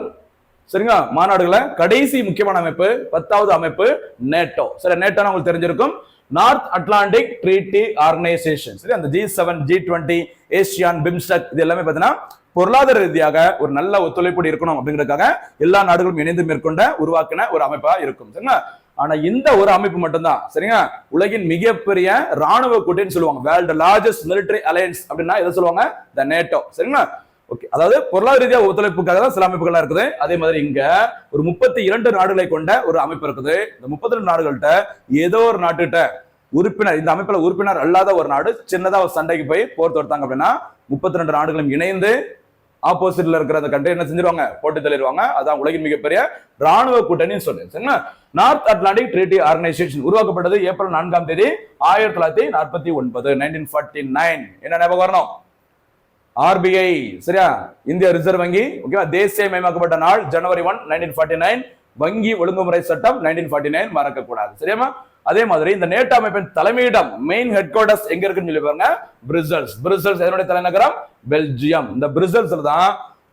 சரிங்களா மாநாடுகளை கடைசி முக்கியமான அமைப்பு 10வது அமைப்பு நேட்டோ. சரி, நேட்டோ உங்களுக்கு தெரிஞ்சிருக்கும். North Atlantic treaty organisation. சரி, அந்த G7, G20, ஏசியான், பிம்ஸ்டெக் இது எல்லாமே பாத்தீங்கன்னா பொருளாதார ரீதியாக ஒரு நல்ல ஒத்துழைப்பு இருக்கணும் அப்படிங்கிறதுக்காக எல்லா நாடுகளும் இணைந்து மேற்கொண்ட உருவாக்கின ஒரு அமைப்பா இருக்கும். சரிங்களா? ஆனா இந்த ஒரு அமைப்பு மட்டும்தான் சரிங்களா உலகின் மிகப்பெரிய ராணுவ கூட்டணின்னு சொல்லுவாங்க. வேர்ல்ட் லார்ஜஸ்ட் மிலிட்டரி அலையன்ஸ் அப்படின்னா எதை சொல்லுவாங்க? த நேட்டோ. சரிங்களா? ஓகே, அதாவது பொருளாதார ரீதியாக ஒத்துழைப்புக்காக தான் சில அமைப்புகள் இருக்குது. அதே மாதிரி இங்க ஒரு 32 நாடுகளை கொண்ட ஒரு அமைப்பு இருக்குது. இந்த 32 நாடுகள்கிட்ட ஏதோ ஒரு நாட்டுகிட்ட உறுப்பினர், இந்த அமைப்புல உறுப்பினர் அல்லாத ஒரு நாடு சின்னதா ஒரு சண்டைக்கு போய் போர் தொடுத்தாங்க அப்படின்னா 32 நாடுகளும் இணைந்து ஆப்போசிட்ல இருக்கிற அந்த கண்ட்ரி என்ன செஞ்சிருவாங்க? போட்டு தள்ளிடுவாங்க. அதான் உலகின் மிகப்பெரிய ராணுவ கூட்டணின்னு சொல்றேன். சரிங்களா? நார்த் அட்லாண்டிக் ட்ரீட்டி ஆர்கனைசேஷன் உருவாக்கப்பட்டது ஏப்ரல் 4ஆம் தேதி 1949, 1949. என்ன ஞாபகம் வரணும்? RBI, சரியா? இந்திய ரிசர்வ் வங்கி. ஓகேவா? தேசியமயமாக்கப்பட்ட நாள் ஜனவரி 1, 1949. வங்கி ஒழுங்குமுறை சட்டம் 1949 மறக்க கூடாது. சரியாமா? அதே மாதிரி இந்த நேட்டோ அமைப்பின் தலைமையிடம் மெயின் ஹெட் குவார்டர்ஸ் எங்க இருக்குன்னு சொல்லி பாருங்க. பிரசல்ஸ். பிரசல்ஸ் எதனுடைய தலைநகரம்? பெல்ஜியம். இந்த பிரசல்ஸ்ல தான்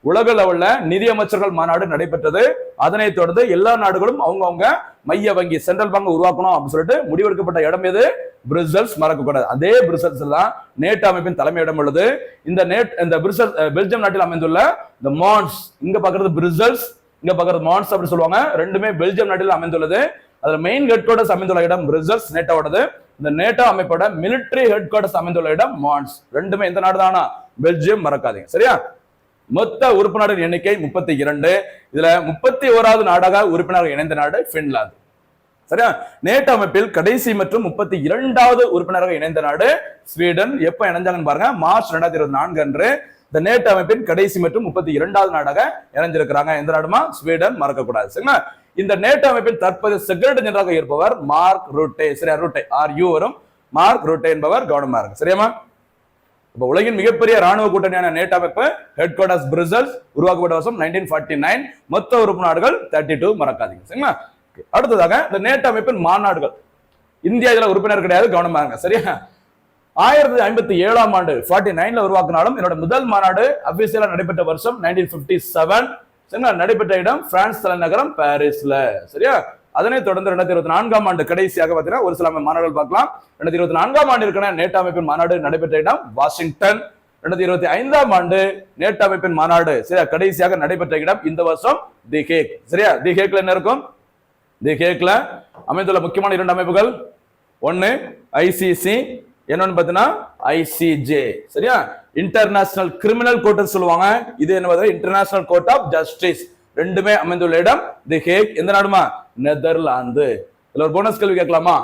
உலக லெவல்ல நிதி அமைச்சர்கள் மாநாடு நடைபெற்றது. அதனைத் தொடர்ந்து எல்லா நாடுகளும் அவங்கவுங்க மைய வங்கி சென்ட்ரல் பேங்க் உருவாக்கணும் அப்படின்னு சொல்லிட்டு முடிவெடுக்கப்பட்ட இடம் எது? பிரசல்ஸ். மறக்க கூடாது. அதே பிரசல்ஸ் தான் நேட்டோ அமைப்பின் தலைமையிடம் உள்ளது. இந்த பெல்ஜியம் நாட்டில் அமைந்துள்ள இந்த மான்ஸ், இங்க பாக்குறது பிரசல்ஸ், இங்க பாக்குறது மான்ஸ் அப்படி சொல்லுவாங்க. ரெண்டுமே பெல்ஜியம் நாட்டில் அமைந்துள்ளது. அதுல மெயின் ஹெட் குவார்டர்ஸ் அமைந்துள்ள இடம் பிரசல்ஸ், நேட்டோவோடது. இந்த நேட்டோ அமைப்போட மிலிட்டரி ஹெட் குவார்டர்ஸ் அமைந்துள்ள இடம் மான்ஸ். ரெண்டுமே எந்த நாடு தானா? பெல்ஜியம். மறக்காதீங்க. சரியா? மொத்த உறுப்பினர்கள் எண்ணிக்கை 32. இதுல 31வது நாடாக உறுப்பினர்கள் இணைந்த நாடு பின்லாந்து. சரியா? நேட்டோ அமைப்பில் கடைசி மற்றும் 32வது உறுப்பினராக இணைந்த நாடு ஸ்வீடன். எப்ப இணைஞ்சாங்கன்னு பாருங்க, மார்ச் 2024 அன்று இந்த நேட்டோ அமைப்பின் கடைசி மற்றும் 32வது நாடாக இணைஞ்சிருக்கிறாங்க. எந்த நாடுமா? ஸ்வீடன். மறக்க கூடாது. சரிங்களா? இந்த நேட்டோ அமைப்பின் தற்போது செக்ரட்டரி ஜெனரலாக இருப்பவர் மார்க் ரூட்டே. சரியா? ரூட்டே RU வரும். மார்க் ரூட்டே என்பவர் கவனமா இருக்கு. சரியாமா? இப்ப உலகின் மிகப்பெரிய ராணுவ கூட்டணியான நேட்டோ அமைப்பு ஹெட் குவார்டர்ஸ் பிரசல்ஸ், உருவாக்கப்பட்ட வருஷம் 1949. மொத்த உறுப்பு நாடுகள் 32. மறக்காதீங்க. சரிங்களா? அடுத்ததாக இந்த நேட்டோ அமைப்பின் மாநாடுகள். இந்தியா இதுல உறுப்பினர் கிடையாது, கவனமா இருங்க. சரியா? 1957ஆம் ஆண்டு 49ல உருவாக்கினாலும் என்னோட முதல் மாநாடு அபிஷியலா நடைபெற்ற வருஷம் 1957. சரிங்களா? நடைபெற்ற இடம் பிரான்ஸ் தலைநகரம் பாரிஸ்ல. சரியா? அதனை தொடர்ந்து 2024ஆம் ஆண்டு கடைசியாக பார்த்தீங்கன்னா ஒரு சில மாநாடுகள் பார்க்கலாம். 2024ஆம் ஆண்டிற்கான நேட்டோ அமைப்பின் மாநாடு நடைபெற்ற இடம் வாஷிங்டன். 2025ஆம் ஆண்டு நேட்டோ அமைப்பின் மாநாடு சரியா கடைசியாக நடைபெற்ற இடம் இந்த வருஷம் தி ஹேக். சரியா? தி ஹேக்ல என்ன இருக்கும்? தி ஹேக்ல அமைந்துள்ள முக்கியமான 2 அமைப்புகள், ஒன்னு ICC, என்னன்னு பார்த்தீங்கன்னா ICJ. சரியா? இன்டர்நேஷனல் கிரிமினல் கோர்ட் சொல்லுவாங்க. இது என்ன? International court of justice. ரெண்டுமே அமைந்துள்ள இடம் தி ஹேக். எந்த நாடுமா? நெதர்லாந்து. இதுல ஒரு போனஸ் கேள்வி கேட்கலாமா?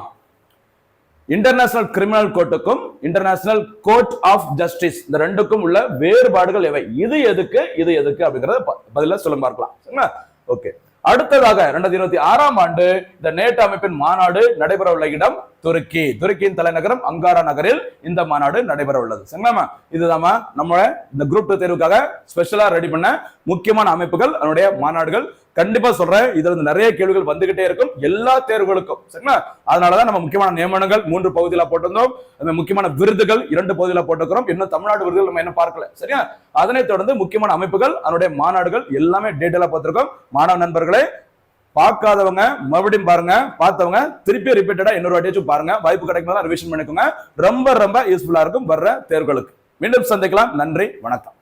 இன்டர்நேஷனல் கிரிமினல் கோர்ட்டுக்கும் இன்டர்நேஷனல் கோர்ட் ஆஃப் ஜஸ்டிஸ் இந்த ரெண்டுக்கும் உள்ள வேறுபாடுகள் எவை? இது எதுக்கு, இது எதுக்கு அப்படிங்கறத பதில சொல்ல பார்க்கலாம். ஓகே. அடுத்ததாக 2026ஆம் ஆண்டு இந்த நேட்டோ அமைப்பின் மாநாடு நடைபெற உள்ள இடம் துருக்கி. துருக்கியின் தலைநகரம் அங்காரா நகரில் இந்த மாநாடு நடைபெற உள்ளது. சரிங்களா? இதுதான் நம்ம இந்த குரூப் 2 தேர்வுக்காக ஸ்பெஷலா ரெடி பண்ண முக்கியமான அமைப்புகள், அதனுடைய மாநாடுகள். கண்டிப்பா சொல்றேன், இதுல நிறைய கேள்விகள் வந்துகிட்டே இருக்கும் எல்லா தேர்வுகளுக்கும். சரிங்களா? அதனாலதான் நம்ம முக்கியமான நியமனங்கள் 3 பகுதியில போட்டிருந்தோம். முக்கியமான விருதுகள் 2 பகுதியில போட்டிருக்கிறோம். இன்னும் தமிழ்நாடு விருதுகள் நம்ம என்ன பார்க்கல. சரியா? அதனைத் தொடர்ந்து முக்கியமான அமைப்புகள், அதனுடைய மாநாடுகள் எல்லாமே டீட்டெயிலா பார்த்திருக்கோம். மாணவ நண்பர்களே, பார்க்காதவங்க மறுபடியும் பாருங்க, பார்த்தவங்க திருப்பி ரிப்பீட்டடா இன்னொரு வாட்டியாச்சும் பாருங்க. வாய்ப்பு கிடைக்கும் ரிவிஷன் பண்ணிக்கோங்க. ரொம்ப ரொம்ப யூஸ்ஃபுல்லா இருக்கும் வர்ற தேர்வுகளுக்கு. மீண்டும் சந்திக்கலாம். நன்றி, வணக்கம்.